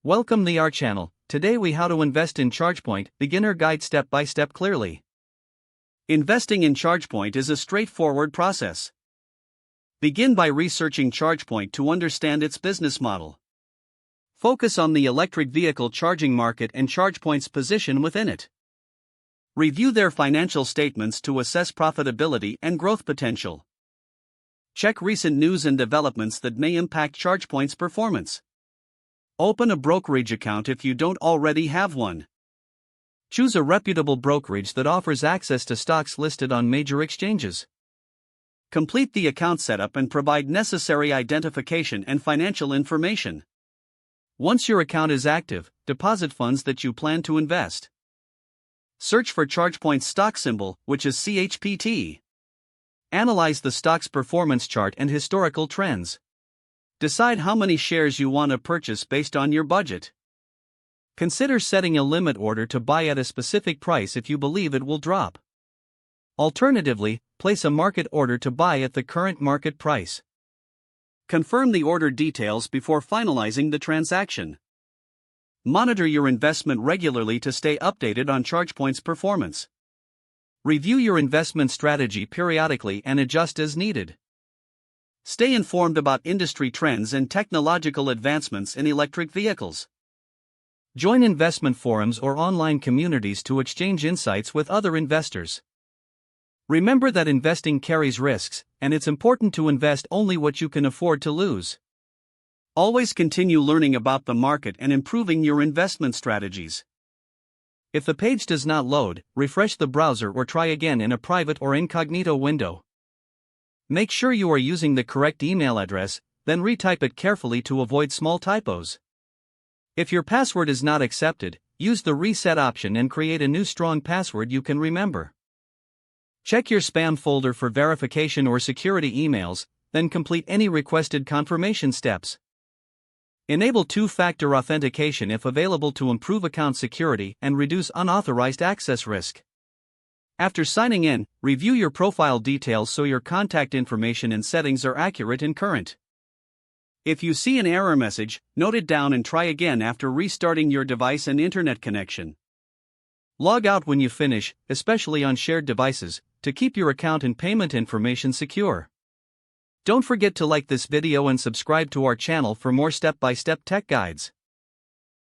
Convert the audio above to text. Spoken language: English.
Welcome to our channel. Today we how to invest in ChargePoint, beginner guide step by step clearly. Investing in ChargePoint is a straightforward process. Begin by researching ChargePoint to understand its business model. Focus on the electric vehicle charging market and ChargePoint's position within it. Review their financial statements to assess profitability and growth potential. Check recent news and developments that may impact ChargePoint's performance. Open a brokerage account if you don't already have one. Choose a reputable brokerage that offers access to stocks listed on major exchanges. Complete the account setup and provide necessary identification and financial information. Once your account is active, deposit funds that you plan to invest. Search for ChargePoint's stock symbol, which is CHPT. Analyze the stock's performance chart and historical trends. Decide how many shares you want to purchase based on your budget. Consider setting a limit order to buy at a specific price if you believe it will drop. Alternatively, place a market order to buy at the current market price. Confirm the order details before finalizing the transaction. Monitor your investment regularly to stay updated on ChargePoint's performance. Review your investment strategy periodically and adjust as needed. Stay informed about industry trends and technological advancements in electric vehicles. Join investment forums or online communities to exchange insights with other investors. Remember that investing carries risks, and it's important to invest only what you can afford to lose. Always continue learning about the market and improving your investment strategies. If the page does not load, refresh the browser or try again in a private or incognito window. Make sure you are using the correct email address, then retype it carefully to avoid small typos. If your password is not accepted, use the reset option and create a new strong password you can remember. Check your spam folder for verification or security emails, then complete any requested confirmation steps. Enable two-factor authentication if available to improve account security and reduce unauthorized access risk. After signing in, review your profile details so your contact information and settings are accurate and current. If you see an error message, note it down and try again after restarting your device and internet connection. Log out when you finish, especially on shared devices, to keep your account and payment information secure. Don't forget to like this video and subscribe to our channel for more step-by-step tech guides.